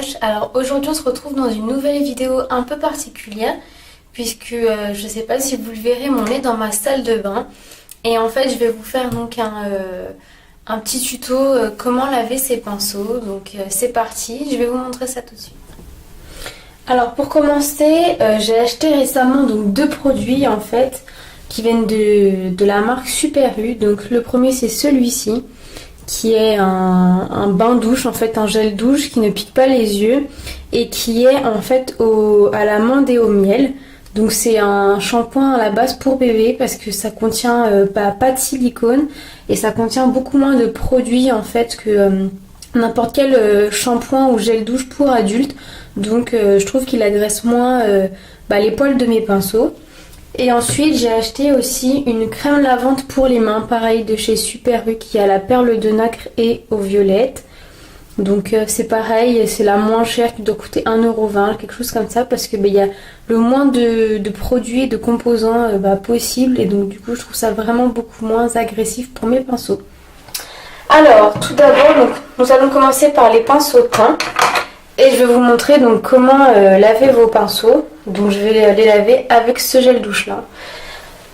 Crush. Alors aujourd'hui on se retrouve dans une nouvelle vidéo un peu particulière puisque je sais pas si vous le verrez, mais on est dans ma salle de bain et en fait je vais vous faire donc un petit tuto comment laver ses pinceaux. Donc c'est parti, je vais vous montrer ça tout de suite. Alors pour commencer, j'ai acheté récemment donc deux produits en fait qui viennent de la marque Super U. Donc le premier c'est celui-ci qui est un bain douche, en fait un gel douche qui ne pique pas les yeux et qui est en fait à l'amande et au miel. Donc c'est un shampoing à la base pour bébé parce que ça contient pas de silicone et ça contient beaucoup moins de produits en fait que n'importe quel shampoing ou gel douche pour adulte. Donc je trouve qu'il agresse moins les poils de mes pinceaux. Et ensuite j'ai acheté aussi une crème lavante pour les mains, pareil de chez Super U, qui a la perle de nacre et aux violettes. Donc c'est pareil, c'est la moins chère qui doit coûter 1,20€, quelque chose comme ça, parce que y a le moins de produits et de composants possible, et donc du coup je trouve ça vraiment beaucoup moins agressif pour mes pinceaux. Alors tout d'abord, nous allons commencer par les pinceaux teints. Et je vais vous montrer donc comment laver vos pinceaux. Donc je vais les laver avec ce gel douche là.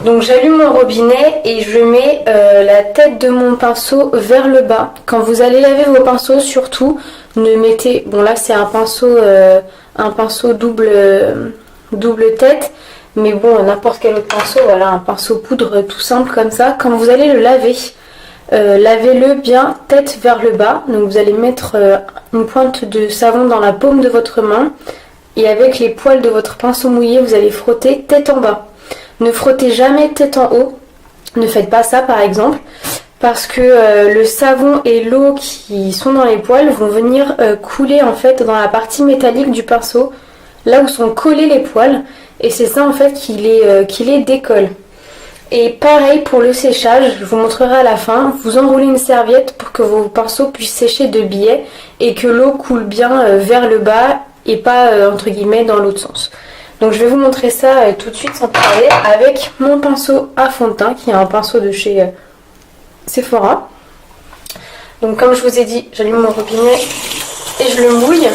Donc j'allume mon robinet et je mets la tête de mon pinceau vers le bas. Quand vous allez laver vos pinceaux, surtout ne mettez... Bon là c'est un pinceau double tête. Mais bon, n'importe quel autre pinceau, voilà, un pinceau poudre tout simple comme ça. Quand vous allez le laver, lavez-le bien tête vers le bas. Donc vous allez mettre une pointe de savon dans la paume de votre main et avec les poils de votre pinceau mouillé vous allez frotter tête en bas. Ne frottez jamais tête en haut, ne faites pas ça par exemple, parce que le savon et l'eau qui sont dans les poils vont venir couler en fait dans la partie métallique du pinceau, là où sont collés les poils, et c'est ça en fait qui les décolle. Et pareil pour le séchage, je vous montrerai à la fin, vous enroulez une serviette pour que vos pinceaux puissent sécher de biais et que l'eau coule bien vers le bas et pas entre guillemets dans l'autre sens. Donc je vais vous montrer ça tout de suite sans parler avec mon pinceau à fond de teint qui est un pinceau de chez Sephora. Donc comme je vous ai dit, j'allume mon robinet et je le mouille.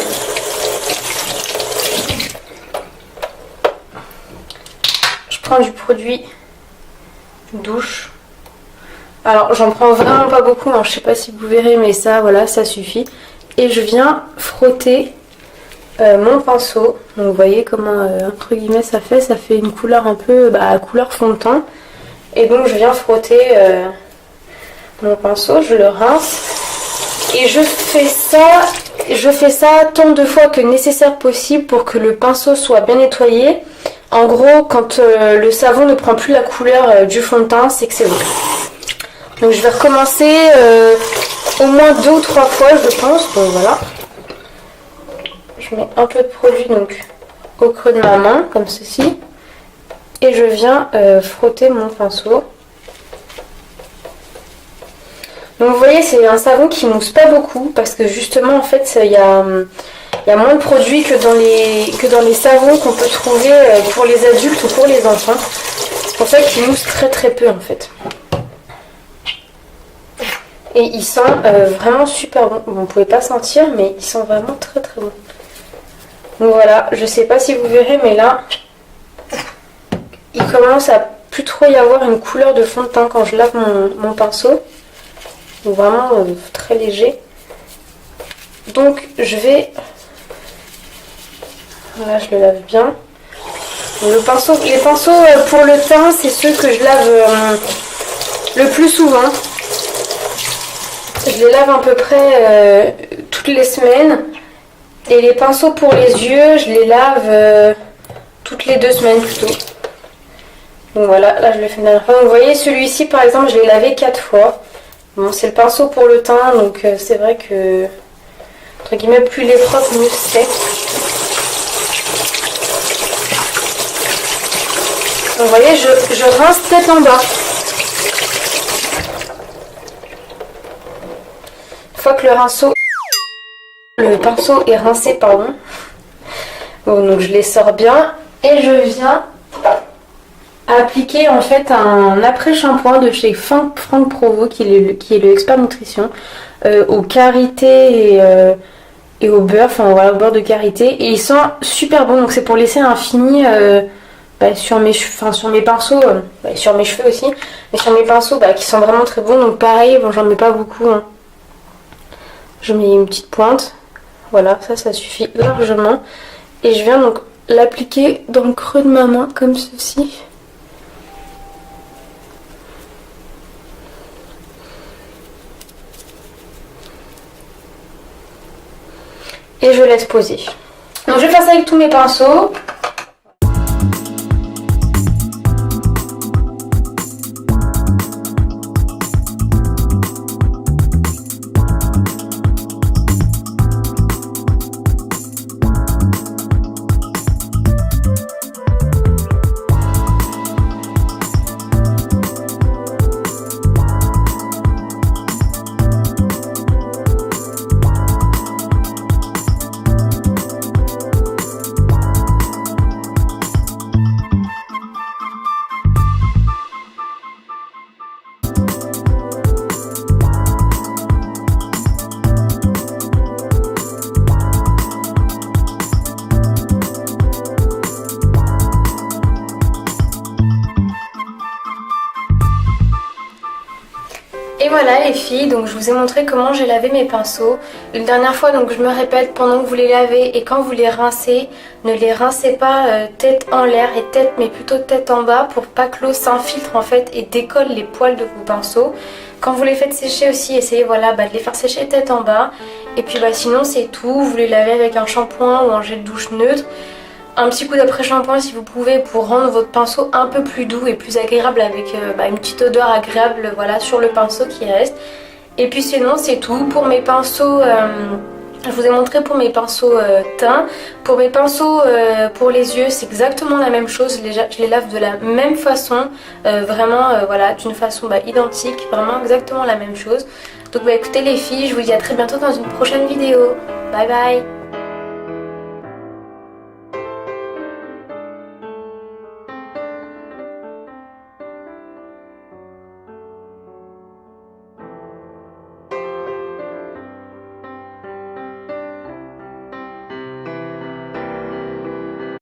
Je prends du produit douche. Alors j'en prends vraiment pas beaucoup, je sais pas si vous verrez, mais ça voilà, ça suffit. Et je viens frotter mon pinceau. Donc vous voyez comment entre guillemets ça fait une couleur un peu couleur fond de teint. Et donc je viens frotter mon pinceau, je le rince et je fais ça tant de fois que nécessaire possible pour que le pinceau soit bien nettoyé. En gros, quand le savon ne prend plus la couleur du fond de teint, c'est que c'est bon. Donc je vais recommencer au moins 2 ou 3 fois, je pense. Donc voilà. Je mets un peu de produit donc au creux de ma main, comme ceci. Et je viens frotter mon pinceau. Donc vous voyez, c'est un savon qui mousse pas beaucoup, parce que justement en fait il y a moins de produits que dans les savons qu'on peut trouver pour les adultes ou pour les enfants. C'est pour ça qu'il mousse très très peu en fait. Et il sent vraiment super bon. Vous ne pouvez pas sentir, mais il sent vraiment très très bon. Donc voilà, je sais pas si vous verrez, mais là, il commence à plus trop y avoir une couleur de fond de teint quand je lave mon pinceau. Donc vraiment très léger. Donc je vais... Voilà, je le lave bien. Les pinceaux pour le teint, c'est ceux que je lave le plus souvent. Je les lave à peu près toutes les semaines. Et les pinceaux pour les yeux, je les lave toutes les 2 semaines plutôt. Donc voilà, là je le fais une dernière fois. Donc vous voyez, celui-ci par exemple, je l'ai lavé 4 fois. Bon, c'est le pinceau pour le teint, donc c'est vrai que, entre guillemets, plus il est propre, mieux c'est. Donc vous voyez, je rince tête en bas. Une fois que le pinceau est rincé, pardon. Bon, donc je les sors bien et je viens appliquer en fait un après-shampoing de chez Franck Provo qui est le expert nutrition aux carités et au beurre, enfin voilà, au beurre de karité. Et il sent super bon, donc c'est pour laisser un fini sur mes pinceaux, sur mes cheveux aussi, mais sur mes pinceaux qui sont vraiment très bons. Donc pareil, bon, j'en mets pas beaucoup, hein. Je mets une petite pointe, voilà, ça suffit largement. Et je viens donc l'appliquer dans le creux de ma main comme ceci. Et je laisse poser. Donc je vais faire ça avec tous mes pinceaux. Et voilà les filles, donc je vous ai montré comment j'ai lavé mes pinceaux. Une dernière fois, donc je me répète, pendant que vous les lavez et quand vous les rincez, ne les rincez pas tête en l'air et tête, mais plutôt tête en bas pour pas que l'eau s'infiltre en fait et décolle les poils de vos pinceaux. Quand vous les faites sécher aussi, essayez voilà, de les faire sécher tête en bas. Et puis sinon c'est tout, vous les lavez avec un shampoing ou un gel de douche neutre. Un petit coup d'après-shampoing si vous pouvez pour rendre votre pinceau un peu plus doux et plus agréable avec une petite odeur agréable voilà, sur le pinceau qui reste. Et puis sinon c'est tout. Pour mes pinceaux, je vous ai montré pour mes pinceaux teint. Pour mes pinceaux pour les yeux c'est exactement la même chose. Je les lave de la même façon, vraiment voilà, d'une façon identique, vraiment exactement la même chose. Donc écoutez les filles, je vous dis à très bientôt dans une prochaine vidéo. Bye bye.